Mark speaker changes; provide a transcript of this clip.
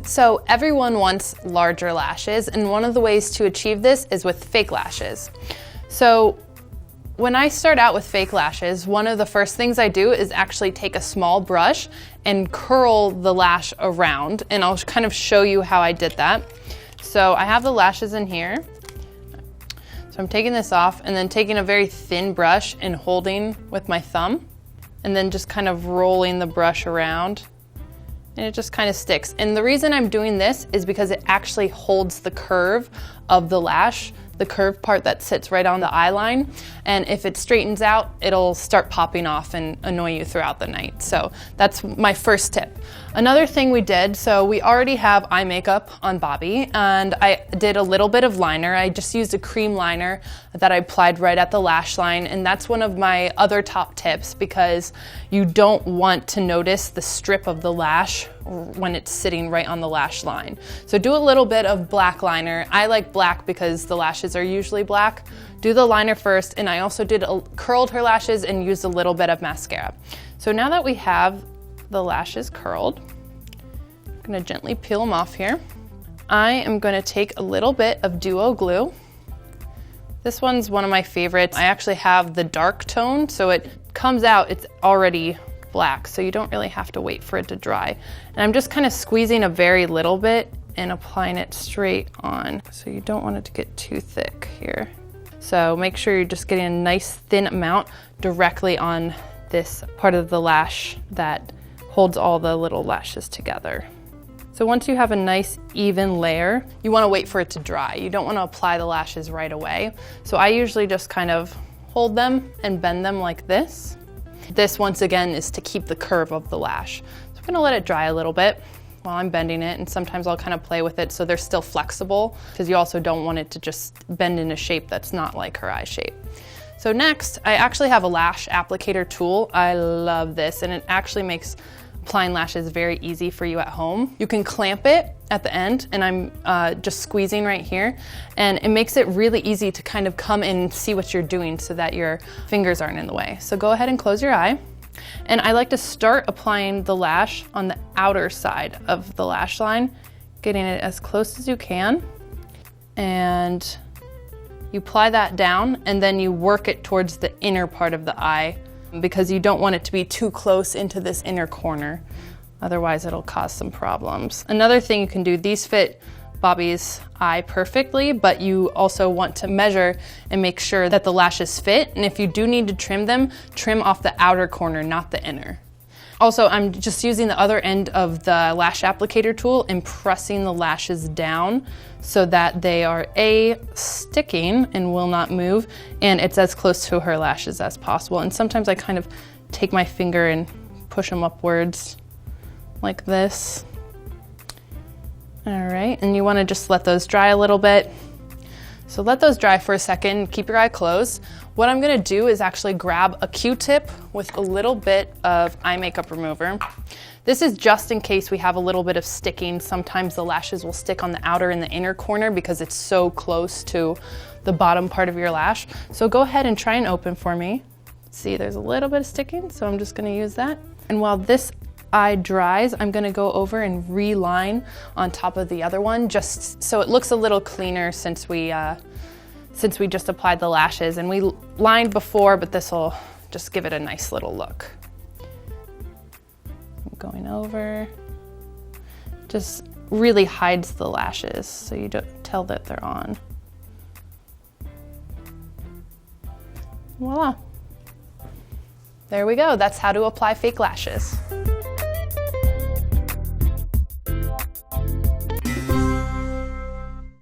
Speaker 1: So everyone wants larger lashes, and one of the ways to achieve this is with fake lashes. So when I start out with fake lashes, one of the first things I do is actually take a small brush and curl the lash around, and I'll kind of show you how I did that. So I have the lashes in here. So I'm taking this off and then taking a very thin brush and holding with my thumb, and then just kind of rolling the brush around. And it just kind of sticks. And the reason I'm doing this is because it actually holds the curve of the lash, the curved part that sits right on the eye line. And if it straightens out, it'll start popping off and annoy you throughout the night. So that's my first tip. Another thing we did, so we already have eye makeup on Bobby, and I did a little bit of liner. I just used a cream liner that I applied right at the lash line, and that's one of my other top tips because you don't want to notice the strip of the lash when it's sitting right on the lash line. So do a little bit of black liner. I like black because the lashes are usually black. Do the liner first, and I also curled her lashes and used a little bit of mascara. So now that we have the lashes curled, I'm gonna gently peel them off here. I am gonna take a little bit of duo glue. This one's one of my favorites. I actually have the dark tone, so it comes out, it's already black, so you don't really have to wait for it to dry. And I'm just kind of squeezing a very little bit and applying it straight on. So you don't want it to get too thick here. So make sure you're just getting a nice thin amount directly on this part of the lash that holds all the little lashes together. So once you have a nice even layer, you want to wait for it to dry. You don't want to apply the lashes right away. So I usually just kind of hold them and bend them like this. This, once again, is to keep the curve of the lash. So I'm gonna let it dry a little bit while I'm bending it, and sometimes I'll kind of play with it so they're still flexible, because you also don't want it to just bend in a shape that's not like her eye shape. So next, I actually have a lash applicator tool. I love this, and it actually makes applying lashes very easy for you at home. You can clamp it at the end, and I'm just squeezing right here, and it makes it really easy to kind of come in and see what you're doing so that your fingers aren't in the way. So go ahead and close your eye. And I like to start applying the lash on the outer side of the lash line, getting it as close as you can. And you apply that down, and then you work it towards the inner part of the eye, because you don't want it to be too close into this inner corner. Otherwise it'll cause some problems. Another thing you can do, these fit Bobby's eye perfectly, but you also want to measure and make sure that the lashes fit. And if you do need to trim them, trim off the outer corner, not the inner. Also, I'm just using the other end of the lash applicator tool and pressing the lashes down so that they are sticking and will not move, and it's as close to her lashes as possible. And sometimes I kind of take my finger and push them upwards like this. All right, and you want to just let those dry a little bit. So let those dry for a second, keep your eye closed. What I'm gonna do is actually grab a Q-tip with a little bit of eye makeup remover. This is just in case we have a little bit of sticking. Sometimes the lashes will stick on the outer and the inner corner because it's so close to the bottom part of your lash. So go ahead and try and open for me. See, there's a little bit of sticking, so I'm just gonna use that. And while this eye dries, I'm gonna go over and reline on top of the other one, just so it looks a little cleaner since we just applied the lashes. And we lined before, but this will just give it a nice little look. Going over, just really hides the lashes so you don't tell that they're on. Voila. There we go. That's how to apply fake lashes.